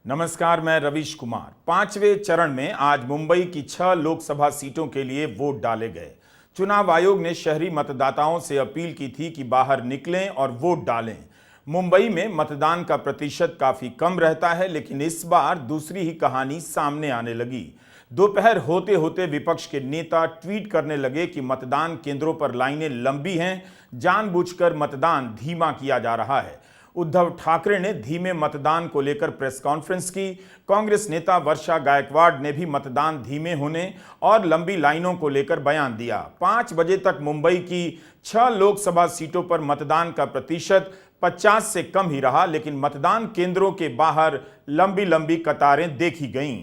नमस्कार, मैं रवीश कुमार। पांचवें चरण में आज मुंबई की 6 लोकसभा सीटों के लिए वोट डाले गए। चुनाव आयोग ने शहरी मतदाताओं से अपील की थी कि बाहर निकलें और वोट डालें। मुंबई में मतदान का प्रतिशत काफी कम रहता है, लेकिन इस बार दूसरी ही कहानी सामने आने लगी। दोपहर होते होते विपक्ष के नेता ट्वीट करने लगे कि मतदान केंद्रों पर लाइनें लंबी हैं, जानबूझकर मतदान धीमा किया जा रहा है। उद्धव ठाकरे ने धीमे मतदान को लेकर प्रेस कॉन्फ्रेंस की। कांग्रेस नेता वर्षा गायकवाड़ ने भी मतदान धीमे होने और लंबी लाइनों को लेकर बयान दिया। 5 बजे तक मुंबई की 6 लोकसभा सीटों पर मतदान का प्रतिशत 50 से कम ही रहा, लेकिन मतदान केंद्रों के बाहर लंबी लंबी कतारें देखी गईं।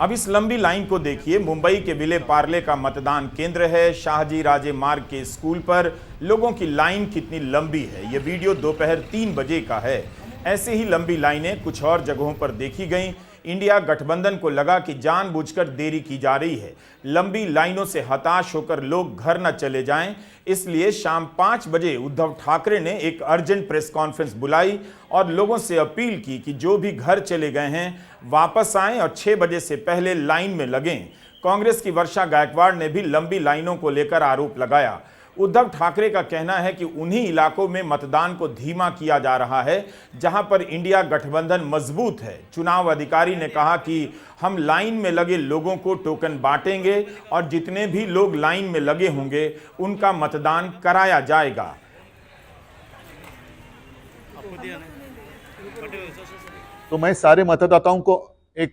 अब इस लंबी लाइन को देखिए। मुंबई के विले पार्ले का मतदान केंद्र है। शाहजी राजे मार्ग के स्कूल पर लोगों की लाइन कितनी लंबी है, यह वीडियो दोपहर 3 बजे का है। ऐसे ही लंबी लाइनें कुछ और जगहों पर देखी गईं। इंडिया गठबंधन को लगा कि जानबूझकर देरी की जा रही है, लंबी लाइनों से हताश होकर लोग घर न चले जाएं, इसलिए शाम 5 बजे उद्धव ठाकरे ने एक अर्जेंट प्रेस कॉन्फ्रेंस बुलाई और लोगों से अपील की कि जो भी घर चले गए हैं वापस आएं और 6 बजे से पहले लाइन में लगें। कांग्रेस की वर्षा गायकवाड़ ने भी लंबी लाइनों को लेकर आरोप लगाया। उद्धव ठाकरे का कहना है कि उन्हीं इलाकों में मतदान को धीमा किया जा रहा है जहां पर इंडिया गठबंधन मजबूत है। चुनाव अधिकारी ने कहा कि हम लाइन में लगे लोगों को टोकन बांटेंगे और जितने भी लोग लाइन में लगे होंगे उनका मतदान कराया जाएगा। तो मैं सारे मतदाताओं को एक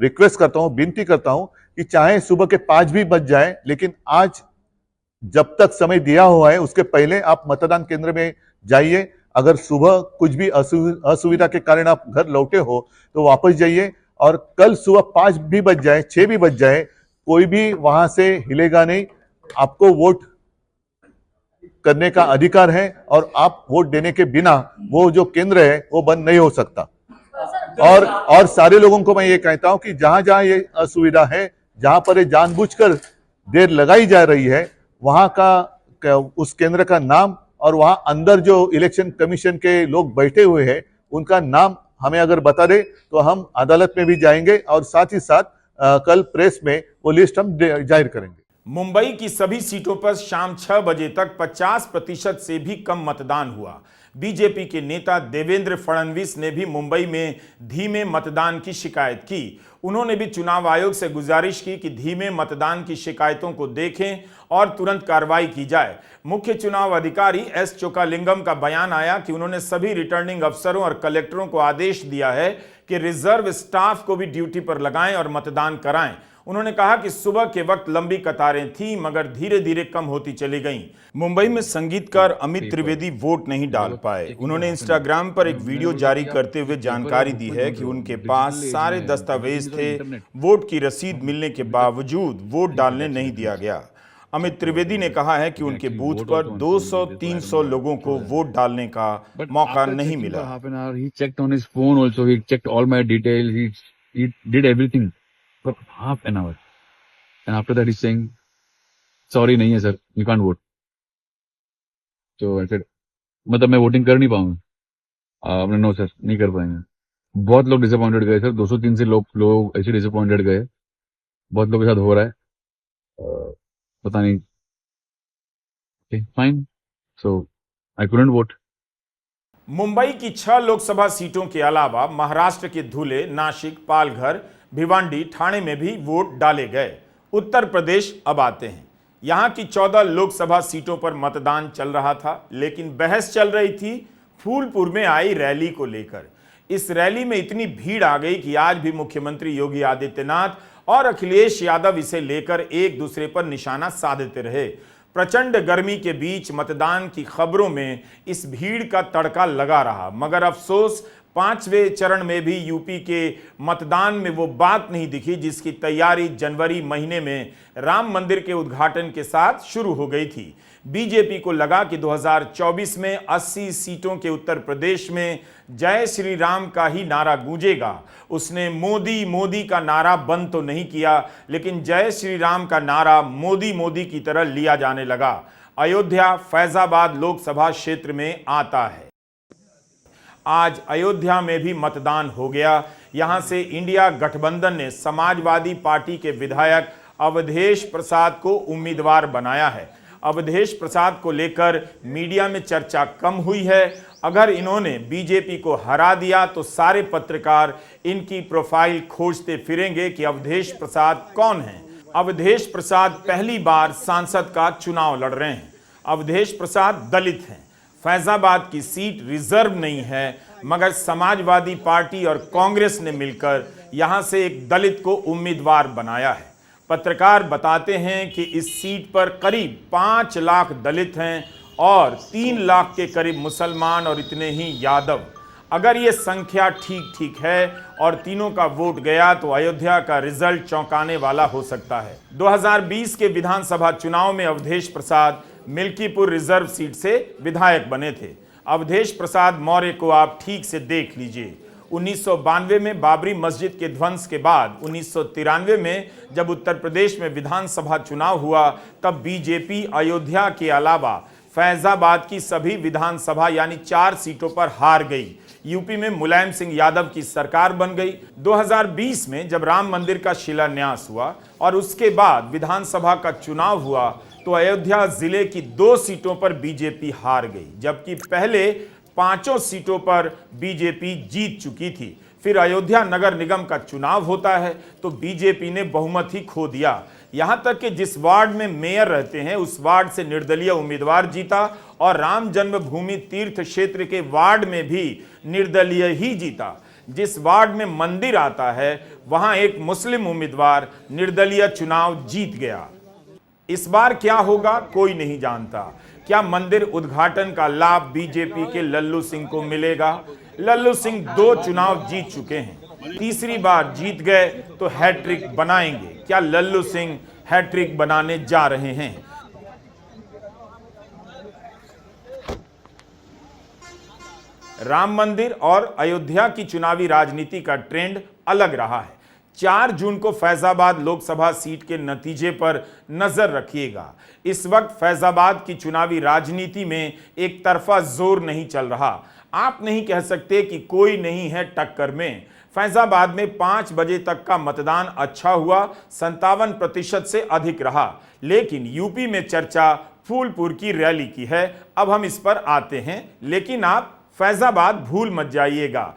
रिक्वेस्ट करता हूं, विनती करता हूं कि चाहे सुबह के 5 भी बज जाए, लेकिन आज जब तक समय दिया हुआ है उसके पहले आप मतदान केंद्र में जाइए। अगर सुबह कुछ भी असुविधा के कारण आप घर लौटे हो तो वापस जाइए, और कल सुबह 5 भी बज जाए, 6 भी बज जाए, कोई भी वहां से हिलेगा नहीं। आपको वोट करने का अधिकार है और आप वोट देने के बिना वो जो केंद्र है वो बंद नहीं हो सकता। और सारे लोगों को मैं ये कहता हूं कि जहां जहां ये असुविधा है, जहां पर ये जानबूझकर देर लगाई जा रही है, वहां का उस केंद्र का नाम और वहां अंदर जो इलेक्शन कमीशन के लोग बैठे हुए हैं उनका नाम हमें अगर बता दे तो हम अदालत में भी जाएंगे और साथ ही साथ कल प्रेस में वो लिस्ट हम जाहिर करेंगे। मुंबई की सभी सीटों पर शाम 6 बजे तक 50% से भी कम मतदान हुआ। बीजेपी के नेता देवेंद्र फडणवीस ने भी मुंबई में धीमे मतदान की शिकायत की। उन्होंने भी चुनाव आयोग से गुजारिश की कि धीमे मतदान की शिकायतों को देखें और तुरंत कार्रवाई की जाए। मुख्य चुनाव अधिकारी एस चोकालिंगम का बयान आया कि उन्होंने सभी रिटर्निंग अफसरों और कलेक्टरों को आदेश दिया है कि रिजर्व स्टाफ को भी ड्यूटी पर लगाएं और मतदान कराएं। उन्होंने कहा कि सुबह के वक्त लंबी कतारें थीं, मगर धीरे धीरे कम होती चली गईं। मुंबई में संगीतकार अमित त्रिवेदी वोट नहीं डाल पाए। उन्होंने इंस्टाग्राम पर एक वीडियो जारी करते हुए जानकारी दी है कि उनके पास सारे दस्तावेज थे, वोट की रसीद मिलने के बावजूद वोट डालने नहीं दिया गया। अमित त्रिवेदी ने कहा है कि उनके बूथ पर 200-300 लोगों को वोट डालने का मौका नहीं मिला। for half an hour, and after that he's saying sorry नहीं है sir, you can't vote. So I said मतलब मैं वोटिंग कर नहीं पाऊंगा। आपने नो सर नहीं कर पाएंगे। बहुत लोग डिसअपॉइंटेड गए सर, 203 से लोग ऐसे डिसअपॉइंटेड गए। बहुत लोगों के साथ हो रहा है, पता नहीं। Fine, so I couldn't vote. Mumbai की 6 लोकसभा सीटों के अलावा महाराष्ट्र के धुले, नासिक, पालघर, भिवांडी, ठाणे में भी वोट डाले गए। उत्तर प्रदेश अब आते हैं। यहां की 14 लोकसभा सीटों पर मतदान चल रहा था, लेकिन बहस चल रही थी फूलपुर में आई रैली को लेकर। इस रैली में इतनी भीड़ आ गई कि आज भी मुख्यमंत्री योगी आदित्यनाथ और अखिलेश यादव इसे लेकर एक दूसरे पर निशाना साधते रहे। प्रचंड गर्मी के बीच मतदान की खबरों में इस भीड़ का तड़का लगा रहा, मगर अफसोस 5वें चरण में भी यूपी के मतदान में वो बात नहीं दिखी जिसकी तैयारी जनवरी महीने में राम मंदिर के उद्घाटन के साथ शुरू हो गई थी। बीजेपी को लगा कि 2024 में 80 सीटों के उत्तर प्रदेश में जय श्री राम का ही नारा गूंजेगा। उसने मोदी मोदी का नारा बंद तो नहीं किया, लेकिन जय श्री राम का नारा मोदी मोदी की तरह लिया जाने लगा। अयोध्या फैजाबाद लोकसभा क्षेत्र में आता है। आज अयोध्या में भी मतदान हो गया। यहां से इंडिया गठबंधन ने समाजवादी पार्टी के विधायक अवधेश प्रसाद को उम्मीदवार बनाया है। अवधेश प्रसाद को लेकर मीडिया में चर्चा कम हुई है। अगर इन्होंने बीजेपी को हरा दिया तो सारे पत्रकार इनकी प्रोफाइल खोजते फिरेंगे कि अवधेश प्रसाद कौन है। अवधेश प्रसाद पहली बार सांसद का चुनाव लड़ रहे हैं। अवधेश प्रसाद दलित हैं। फैजाबाद की सीट रिजर्व नहीं है, मगर समाजवादी पार्टी और कांग्रेस ने मिलकर यहां से एक दलित को उम्मीदवार बनाया है। पत्रकार बताते हैं कि इस सीट पर करीब 5 लाख दलित हैं और 3 लाख के करीब मुसलमान और इतने ही यादव। अगर ये संख्या ठीक है और तीनों का वोट गया तो अयोध्या का रिजल्ट चौंकाने वाला हो सकता है। 2020 के विधानसभा चुनाव में अवधेश प्रसाद मिल्कीपुर रिजर्व सीट से विधायक बने थे। अवधेश प्रसाद मौर्य को आप ठीक से देख लीजिए। 1992 में बाबरी मस्जिद के ध्वंस के बाद 1993 में जब उत्तर प्रदेश में विधानसभा चुनाव हुआ तब बीजेपी अयोध्या के अलावा फैजाबाद की सभी विधानसभा यानी 4 सीटों पर हार गई। यूपी में मुलायम सिंह यादव की सरकार बन गई। 2020 में जब राम मंदिर का शिलान्यास हुआ और उसके बाद विधानसभा का चुनाव हुआ तो अयोध्या जिले की 2 सीटों पर बीजेपी हार गई, जबकि पहले 5 सीटों पर बीजेपी जीत चुकी थी। फिर अयोध्या नगर निगम का चुनाव होता है तो बीजेपी ने बहुमत ही खो दिया। यहां तक कि जिस वार्ड में मेयर रहते हैं उस वार्ड से निर्दलीय उम्मीदवार जीता और राम जन्मभूमि तीर्थ क्षेत्र के वार्ड में भी निर्दलीय ही जीता। जिस वार्ड में मंदिर आता है वहां एक मुस्लिम उम्मीदवार निर्दलीय चुनाव जीत गया। इस बार क्या होगा कोई नहीं जानता। क्या मंदिर उद्घाटन का लाभ बीजेपी के लल्लू सिंह को मिलेगा? लल्लू सिंह 2 चुनाव जीत चुके हैं, तीसरी बार जीत गए तो हैट्रिक बनाएंगे। क्या लल्लू सिंह हैट्रिक बनाने जा रहे हैं? राम मंदिर और अयोध्या की चुनावी राजनीति का ट्रेंड अलग रहा है। 4 जून को फैजाबाद लोकसभा सीट के नतीजे पर नजर रखिएगा। इस वक्त फैजाबाद की चुनावी राजनीति में एक तरफा जोर नहीं चल रहा। आप नहीं कह सकते कि कोई नहीं है टक्कर में। फैजाबाद में 5 बजे तक का मतदान अच्छा हुआ, 57% से अधिक रहा। लेकिन यूपी में चर्चा फूलपुर की रैली की है। अब हम इस पर आते हैं, लेकिन आप फैजाबाद भूल मत जाइएगा।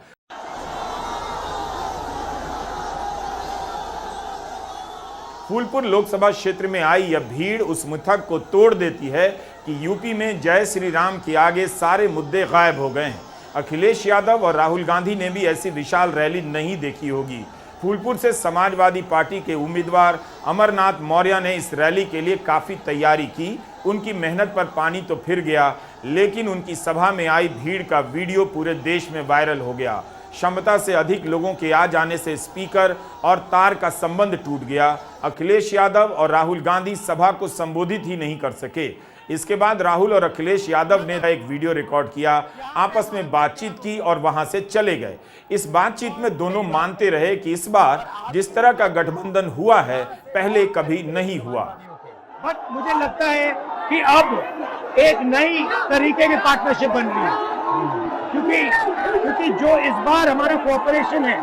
फूलपुर लोकसभा क्षेत्र में आई यह भीड़ उस मिथक को तोड़ देती है कि यूपी में जय श्री राम के आगे सारे मुद्दे गायब हो गए हैं। अखिलेश यादव और राहुल गांधी ने भी ऐसी विशाल रैली नहीं देखी होगी। फूलपुर से समाजवादी पार्टी के उम्मीदवार अमरनाथ मौर्य ने इस रैली के लिए काफी तैयारी की। उनकी मेहनत पर पानी तो फिर गया, लेकिन उनकी सभा में आई भीड़ का वीडियो पूरे देश में वायरल हो गया। क्षमता से अधिक लोगों के आ जाने से स्पीकर और तार का संबंध टूट गया। अखिलेश यादव और राहुल गांधी सभा को संबोधित ही नहीं कर सके। इसके बाद राहुल और अखिलेश यादव ने एक वीडियो रिकॉर्ड किया, आपस में बातचीत की और वहां से चले गए। इस बातचीत में दोनों मानते रहे कि इस बार जिस तरह का गठबंधन हुआ है पहले कभी नहीं हुआ। बट मुझे लगता है कि अब एक नई तरीके की पार्टनरशिप बन रही है, क्योंकि जो इस बार हमारा कोऑपरेशन है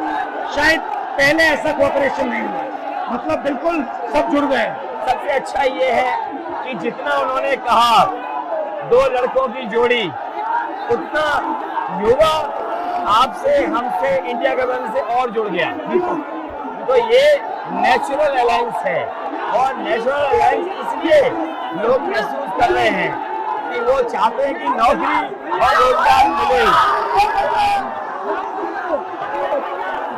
शायद पहले ऐसा कोऑपरेशन नहीं हुआ। मतलब बिल्कुल सब जुड़ गए। सबसे अच्छा ये है कि जितना उन्होंने कहा 2 लड़कों की जोड़ी, उतना युवा आपसे हमसे इंडिया गठबंधन से और जुड़ गया। तो ये नेचुरल अलायंस है और नेचुरल अलायंस इसलिए लोग महसूस कर रहे हैं कि वो चाहते हैं कि नौकरी और रोजगार मिले,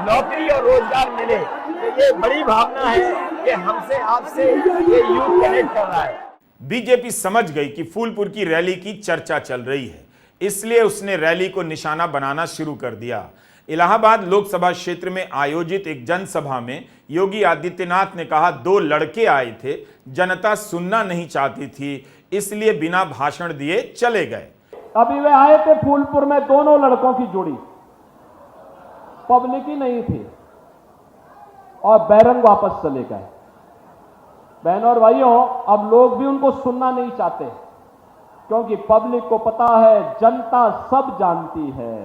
नौकरी और रोजगार मिले। तो ये बड़ी भावना है कि हमसे आपसे ये यूथ कनेक्ट कर रहा है। बीजेपी समझ गई कि फूलपुर की रैली की चर्चा चल रही है, इसलिए उसने रैली को निशाना बनाना शुरू कर दिया। इलाहाबाद लोकसभा क्षेत्र में आयोजित एक जनसभा में योगी आदित्यनाथ ने कहा 2 लड़के आए थे, जनता सुनना नहीं चाहती थी, इसलिए बिना भाषण दिए चले गए। अभी वे आए थे फूलपुर में, दोनों लड़कों की जोड़ी, पब्लिक ही नहीं थी और बैरंग वापस चले गए। बहनों और भाइयों, अब लोग भी उनको सुनना नहीं चाहते, क्योंकि पब्लिक को पता है, जनता सब जानती है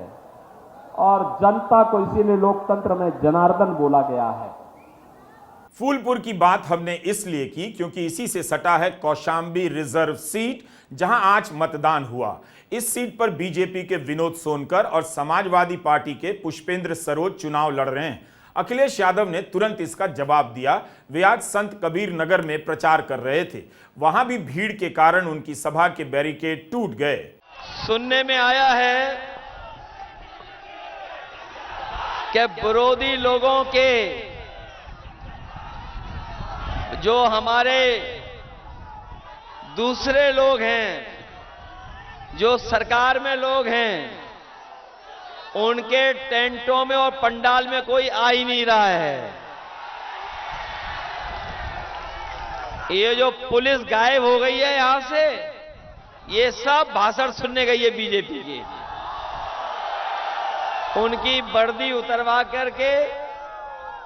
और जनता को इसीलिए लोकतंत्र में जनार्दन बोला गया है। फूलपुर की बात हमने इसलिए की क्योंकि इसी से सटा है कौशाम्बी रिजर्व सीट, जहां आज मतदान हुआ। इस सीट पर बीजेपी के विनोद सोनकर और समाजवादी पार्टी के पुष्पेंद्र सरोज चुनाव लड़ रहे हैं। अखिलेश यादव ने तुरंत इसका जवाब दिया। वे आज संत कबीर नगर में प्रचार कर रहे थे। वहां भी भीड़ के कारण उनकी सभा के बैरिकेड टूट गए। सुनने में आया है कि विरोधी लोगों के जो हमारे दूसरे लोग हैं, जो सरकार में लोग हैं, उनके टेंटों में और पंडाल में कोई आ ही नहीं रहा है। ये जो पुलिस गायब हो गई है यहां से, ये सब भाषण सुनने गई है बीजेपी की। उनकी वर्दी उतरवा करके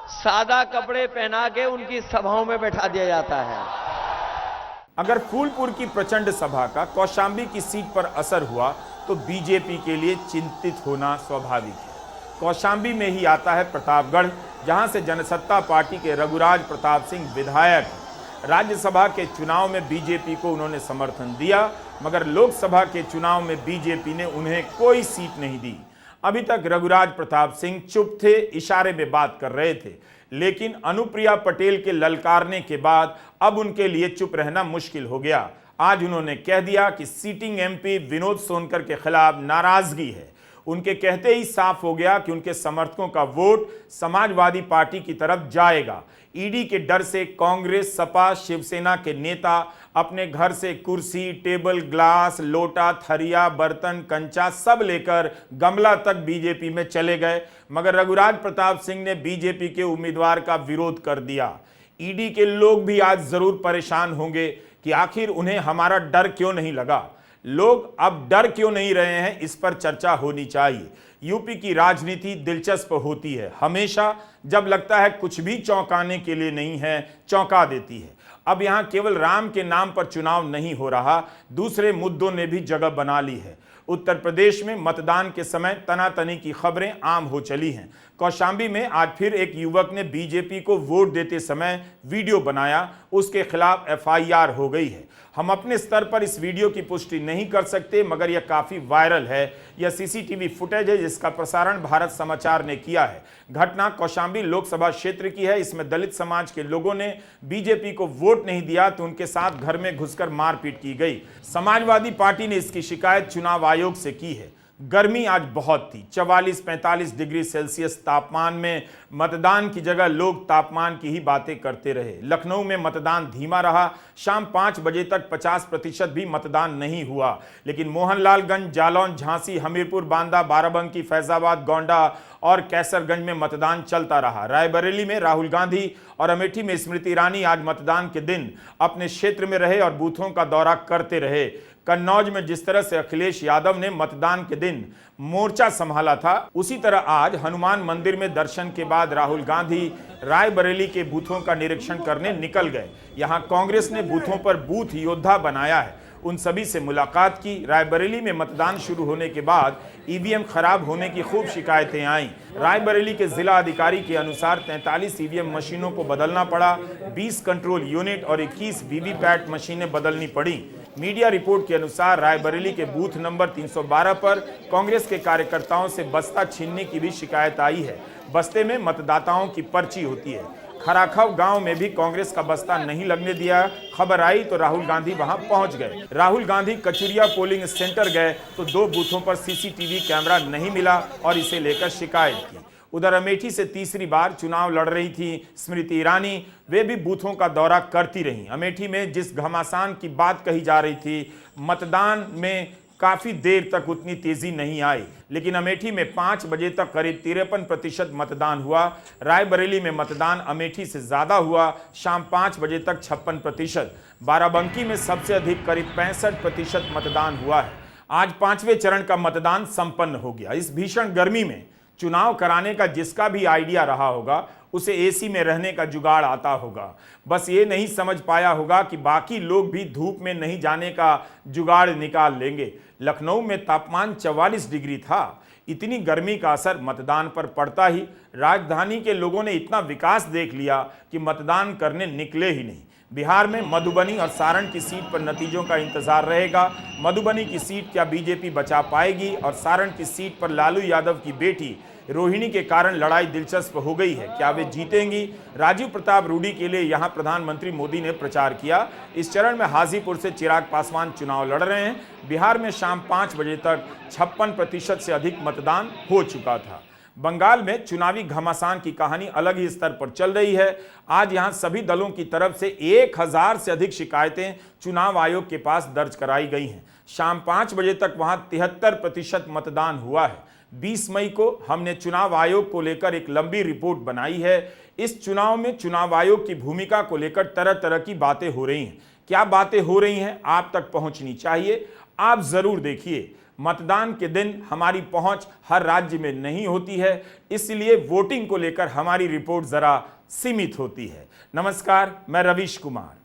सादा कपड़े पहना के उनकी सभाओं में बैठा दिया जाता है। अगर फूलपुर की प्रचंड सभा का कौशाम्बी की सीट पर असर हुआ तो बीजेपी के लिए चिंतित होना स्वाभाविक है। कौशाम्बी में ही आता है प्रतापगढ़, जहां से जनसत्ता पार्टी के रघुराज प्रताप सिंह विधायक हैं। राज्यसभा के चुनाव में बीजेपी को उन्होंने समर्थन दिया, मगर लोकसभा के चुनाव में बीजेपी ने उन्हें कोई सीट नहीं दी। अभी तक रघुराज प्रताप सिंह चुप थे, इशारे में बात कर रहे थे, लेकिन अनुप्रिया पटेल के ललकारने के बाद अब उनके लिए चुप रहना मुश्किल हो गया। आज उन्होंने कह दिया कि सीटिंग एमपी विनोद सोनकर के खिलाफ नाराजगी है। उनके कहते ही साफ हो गया कि उनके समर्थकों का वोट समाजवादी पार्टी की तरफ जाएगा। ईडी के डर से कांग्रेस, सपा, शिवसेना के नेता अपने घर से कुर्सी, टेबल, ग्लास, लोटा, थरिया, बर्तन, कंचा सब लेकर गमला तक बीजेपी में चले गए, मगर रघुराज प्रताप सिंह ने बीजेपी के उम्मीदवार का विरोध कर दिया। ईडी के लोग भी आज जरूर परेशान होंगे कि आखिर उन्हें हमारा डर क्यों नहीं लगा। लोग अब डर क्यों नहीं रहे हैं, इस पर चर्चा होनी चाहिए। यूपी की राजनीति दिलचस्प होती है। हमेशा जब लगता है कुछ भी चौंकाने के लिए नहीं है, चौंका देती है। अब यहां केवल राम के नाम पर चुनाव नहीं हो रहा, दूसरे मुद्दों ने भी जगह बना ली है। उत्तर प्रदेश में मतदान के समय तनातनी की खबरें आम हो चली हैं। कौशाम्बी में आज फिर एक युवक ने बीजेपी को वोट देते समय वीडियो बनाया, उसके खिलाफ एफआईआर हो गई है। हम अपने स्तर पर इस वीडियो की पुष्टि नहीं कर सकते, मगर यह काफी वायरल है। यह सीसीटीवी फुटेज है जिसका प्रसारण भारत समाचार ने किया है। घटना कौशाम्बी लोकसभा क्षेत्र की है। इसमें दलित समाज के लोगों ने बीजेपी को वोट नहीं दिया तो उनके साथ घर में घुसकर मारपीट की गई। समाजवादी पार्टी ने इसकी शिकायत चुनाव आयोग से की है। गर्मी आज बहुत थी, 44-45 डिग्री सेल्सियस तापमान में मतदान की जगह लोग तापमान की ही बातें करते रहे। लखनऊ में मतदान धीमा रहा, शाम 5 बजे तक 50% भी मतदान नहीं हुआ, लेकिन मोहनलालगंज, जालौन, झांसी, हमीरपुर, बांदा, बाराबंकी, फैजाबाद, गोंडा और कैसरगंज में मतदान चलता रहा। रायबरेली में राहुल गांधी और अमेठी में स्मृति ईरानी आज मतदान के दिन अपने क्षेत्र में रहे और बूथों का दौरा करते रहे। कन्नौज में जिस तरह से अखिलेश यादव ने मतदान के दिन मोर्चा संभाला था, उसी तरह आज हनुमान मंदिर में दर्शन के बाद राहुल गांधी रायबरेली के बूथों का निरीक्षण करने निकल गए। यहां कांग्रेस ने बूथों पर बूथ योद्धा बनाया है, उन सभी से मुलाकात की। रायबरेली में मतदान शुरू होने के बाद ईवीएम खराब होने की खूब शिकायतें आईं। रायबरेली के जिला अधिकारी के अनुसार 43 ईवीएम मशीनों को बदलना पड़ा, 20 कंट्रोल यूनिट और 21 वीवीपैट मशीनें बदलनी पड़ी। मीडिया रिपोर्ट के अनुसार रायबरेली के बूथ नंबर 312 पर कांग्रेस के कार्यकर्ताओं से बस्ता छीनने की भी शिकायत आई है। बस्ते में मतदाताओं की पर्ची होती है। खराखव गांव में भी कांग्रेस का बस्ता नहीं लगने दिया। खबर आई तो राहुल गांधी वहां पहुंच गए। राहुल गांधी कचुरिया पोलिंग सेंटर गए तो 2 बूथों पर सीसीटीवी कैमरा नहीं मिला और इसे लेकर शिकायत की। उधर अमेठी से तीसरी बार चुनाव लड़ रही थी स्मृति ईरानी, वे भी बूथों का दौरा करती रहीं। अमेठी में जिस घमासान की बात कही जा रही थी, मतदान में काफी देर तक उतनी तेजी नहीं आई, लेकिन अमेठी में 5 बजे तक करीब 53% मतदान हुआ। रायबरेली में मतदान अमेठी से ज्यादा हुआ, शाम 5 बजे तक 56%। बाराबंकी में सबसे अधिक करीब 65% मतदान हुआ है। आज 5वें चरण का मतदान संपन्न हो गया। इस भीषण गर्मी में चुनाव कराने का जिसका भी आइडिया रहा होगा, उसे एसी में रहने का जुगाड़ आता होगा। बस ये नहीं समझ पाया होगा कि बाकी लोग भी धूप में नहीं जाने का जुगाड़ निकाल लेंगे। लखनऊ में तापमान 44 डिग्री था। इतनी गर्मी का असर मतदान पर पड़ता ही राजधानी के लोगों ने इतना विकास देख लिया कि मतदान करने निकले ही नहीं। बिहार में मधुबनी और सारण की सीट पर नतीजों का इंतजार रहेगा। मधुबनी की सीट क्या बीजेपी बचा पाएगी और सारण की सीट पर लालू यादव की बेटी रोहिणी के कारण लड़ाई दिलचस्प हो गई है। क्या वे जीतेंगी? राजीव प्रताप रूडी के लिए यहां प्रधानमंत्री मोदी ने प्रचार किया। इस चरण में हाजीपुर से चिराग पासवान चुनाव लड़ रहे हैं। बिहार में शाम 5 बजे तक 56% से अधिक मतदान हो चुका था। बंगाल में चुनावी घमासान की कहानी अलग ही स्तर पर चल रही है। आज यहां सभी दलों की तरफ से 1000 से अधिक शिकायतें चुनाव आयोग के पास दर्ज कराई गई हैं। शाम 5 बजे तक वहां 73% मतदान हुआ है। 20 मई को हमने चुनाव आयोग को लेकर एक लंबी रिपोर्ट बनाई है। इस चुनाव में चुनाव आयोग की भूमिका को लेकर तरह तरह की बातें हो रही हैं। क्या बातें हो रही हैं आप तक पहुंचनी चाहिए, आप जरूर देखिए। मतदान के दिन हमारी पहुंच हर राज्य में नहीं होती है, इसलिए वोटिंग को लेकर हमारी रिपोर्ट जरा सीमित होती है। नमस्कार, मैं रवीश कुमार।